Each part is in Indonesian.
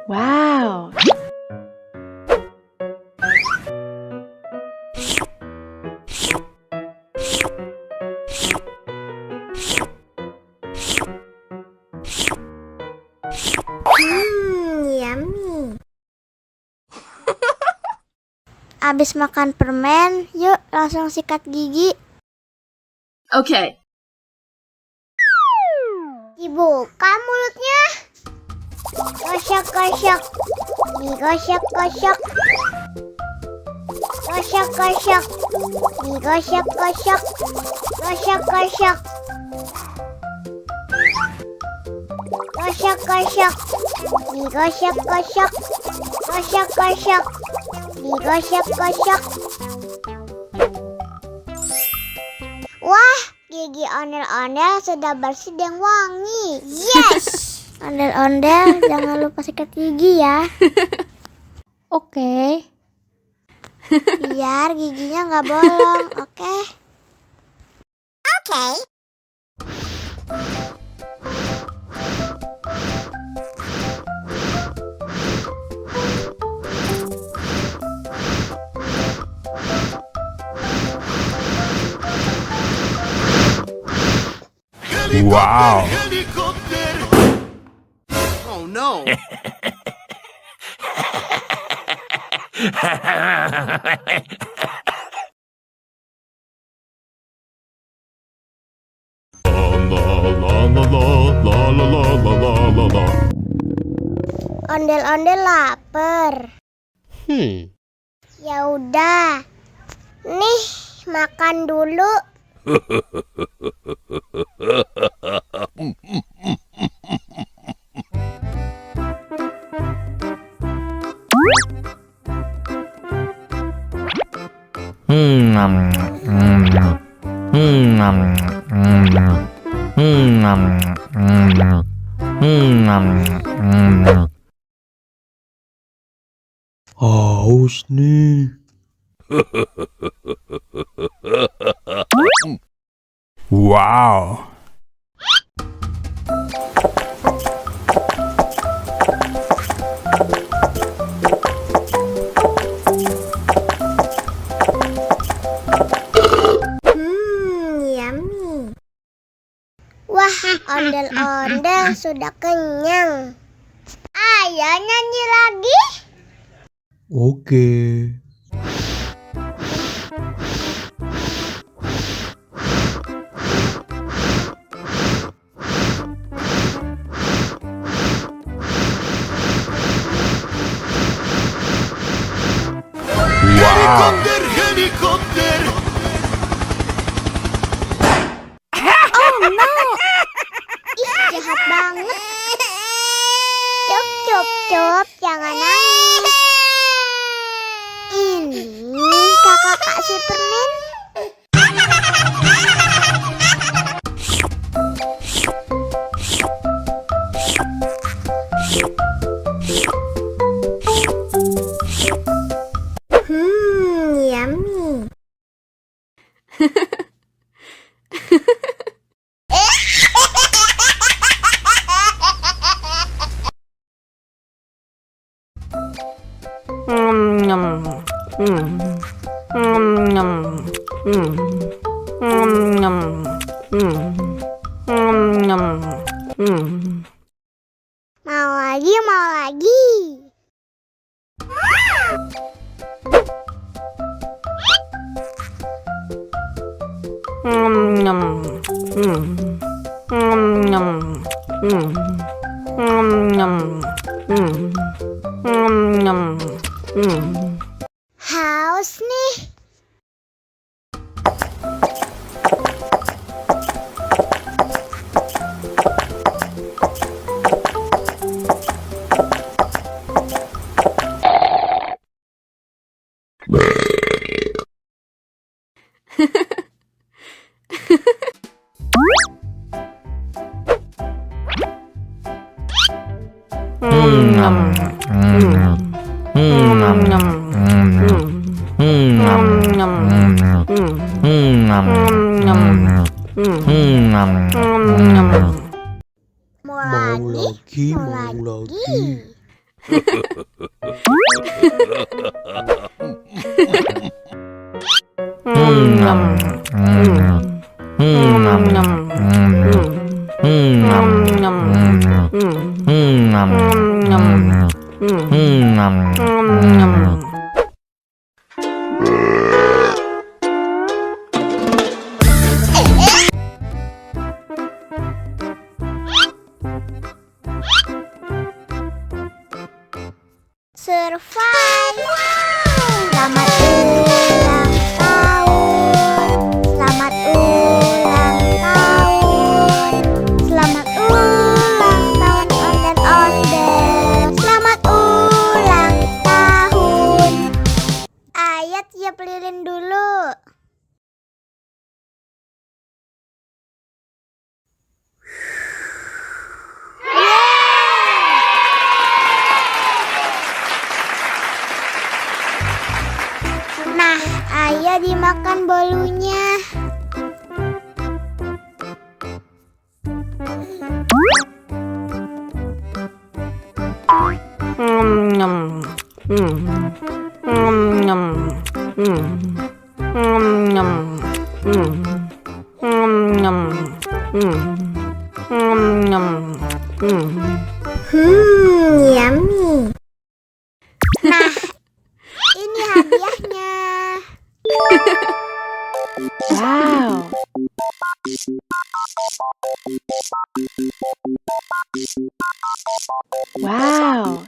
Wow. Yummy. Abis makan permen, yuk langsung sikat gigi. Okay. Dibuka mulutnya. Gosok-gosok. Digosok-gosok. Gosok-gosok. Digosok-gosok. Gosok-gosok. Gosok-gosok. Digosok-gosok. Gosok-gosok. Digosok-gosok. Wah, gigi ondel-ondel sudah bersih dan wangi. Yes! Ondel-ondel, jangan lupa sikat gigi ya. Oke. Biar giginya nggak bolong, oke? Oke. Wow. Oh no. Ondel-ondel lapar. Ya udah. Nih, makan dulu. Haus nih. Wow. Yummy. Wah, ondel-ondel sudah kenyang. Ayo nyanyi lagi. Oke. Wow. Helikopter. Ih, jahat banget. Cup, cup, cup, jangan nangis. Ini kakak kasih permen. Yummy. Mau lagi, mau lagi. Haus nih. Mau lagi, mau lagi. Survive. Selamat ulang tahun. Selamat ulang tahun. Selamat ulang tahun ondel-ondel. Selamat ulang tahun. Ayat tiup lilin dulu. Nah, ayo dimakan bolunya. Yummy. Nah, ini hadiahnya. Wow. Wow.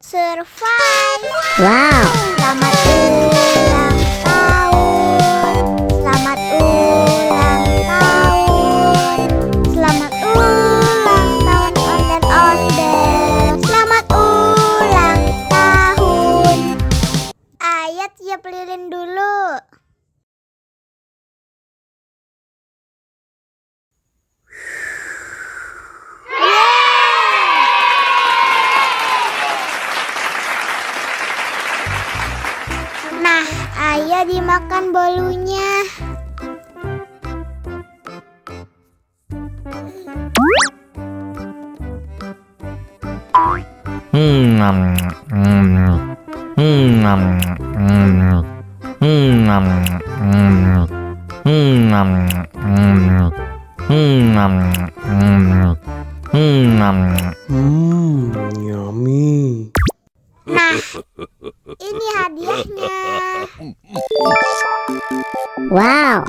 Survive. Wow. Selamat ulang tahun. Selamat ulang tahun. Selamat ulang tahun ondel-ondel. Selamat ulang tahun. Ayat tiup lilin dulu. Nah, ayo dimakan bolunya. Yummy. Nah, ini hadiahnya. Wow.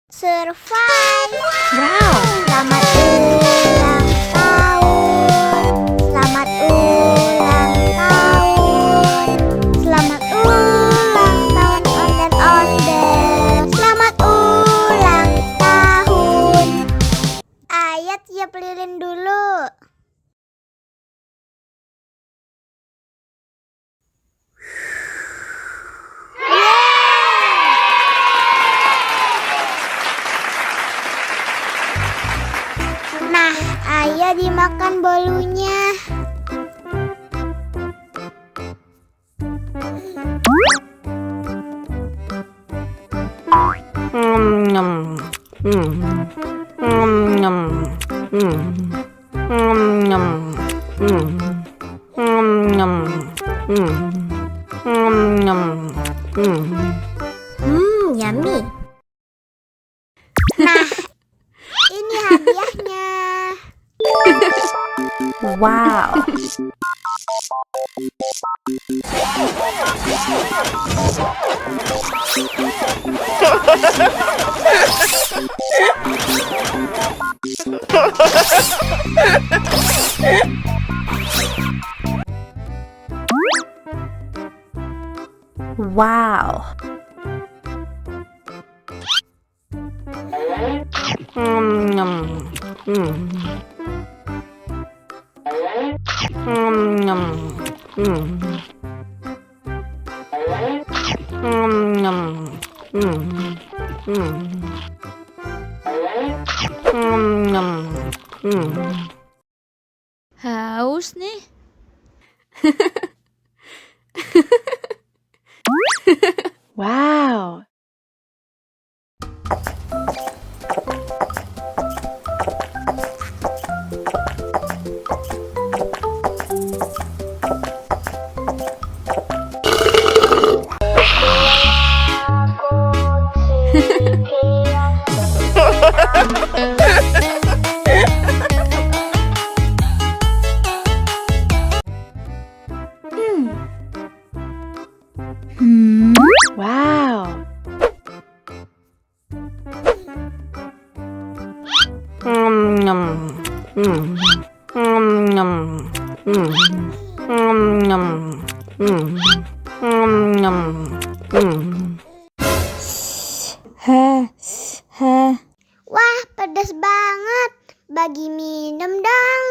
Survive. Wow. Selamat ulang tahun. Selamat ulang tahun. Selamat ulang tahun ondel-ondel. Selamat ulang tahun. Ayat tiup lilin dulu. Nah, ayo dimakan bolunya. Yummy. Nah, ini hadiahnya. Wow. Wow. Haus nih. Wow. Wow. Wah, pedas banget. Bagi minum dong.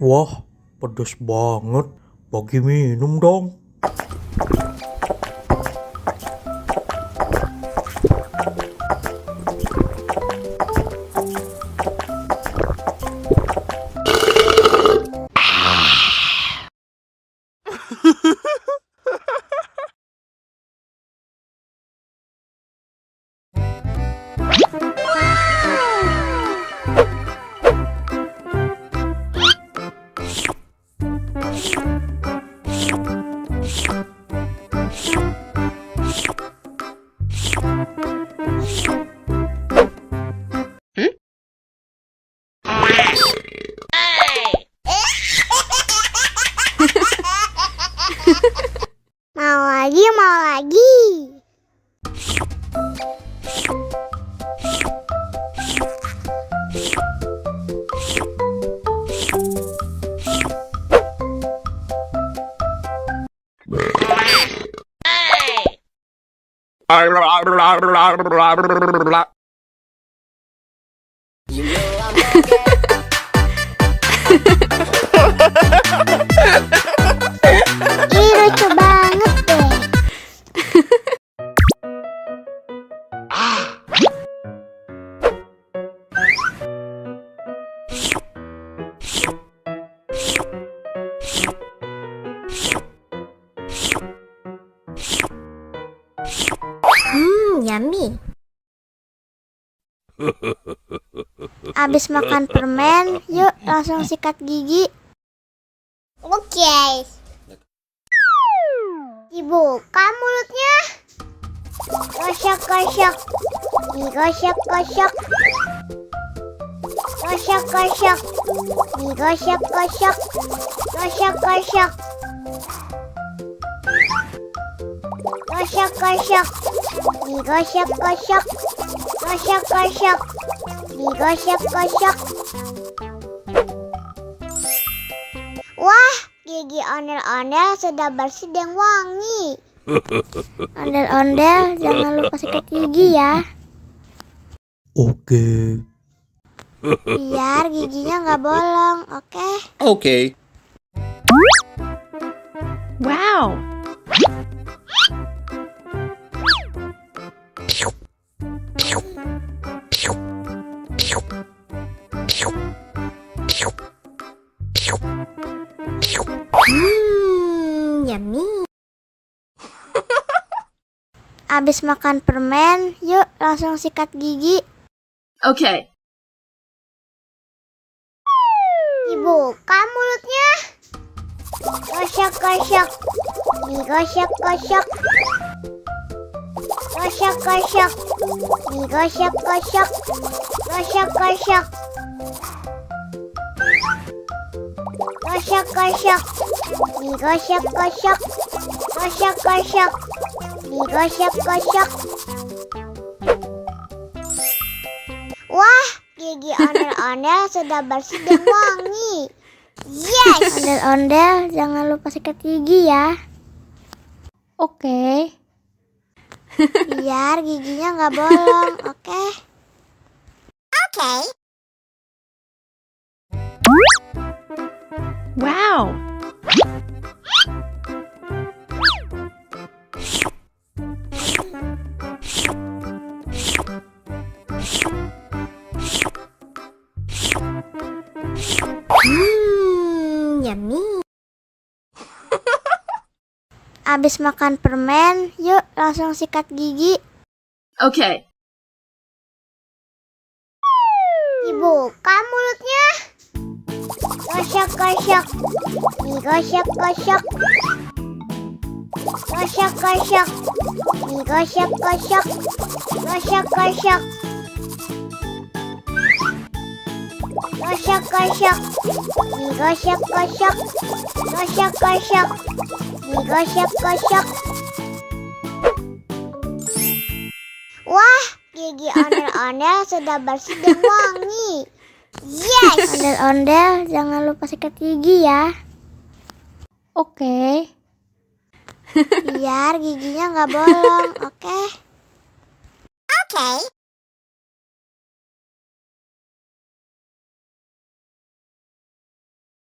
Wah, pedes banget. Bagi minum dong. Mau lagi, mau lagi. Ih, lucu banget deh. Yummy. Abis makan permen, yuk langsung sikat gigi. Oke. Dibuka mulutnya. Gosok-gosok. Digosok-gosok. Gosok-gosok. Digosok-gosok. Gosok-gosok. Gosok-gosok. Digosok-gosok. Gosok-gosok. Digosok-gosok. Wah, gigi ondel-ondel sudah bersih dan wangi. Ondel-ondel, jangan lupa sikat gigi ya. Oke. Biar giginya nggak bolong, oke? Okay. Wow. Yummy. Abis makan permen, yuk langsung sikat gigi. Okay. Dibuka mulutnya. Gosok-gosok. Digosok-gosok. Gosok-gosok. Digosok-gosok. Gosok-gosok. Gosok-gosok. Digosok-gosok. Gosok-gosok. Digosok-gosok. Wah, gigi ondel-ondel sudah bersih dan wangi. Yes! Ondel-ondel, jangan lupa sikat gigi ya. Oke. Biar giginya nggak bolong, oke? Oke. Wow. Yummy. Abis makan permen, yuk langsung sikat gigi. Okay. Dibuka mulutnya. Gosok-gosok. Digosok-gosok. Gosok-gosok. Digosok-gosok. Gosok-gosok. Gosok-gosok. Digosok-gosok. Gosok-gosok. Digosok-gosok. Wah, gigi ondel-ondel sudah bersih dan wangi. Yes! Ondel-ondel, jangan lupa sikat gigi ya. Oke. Biar giginya nggak bolong, oke? Oke.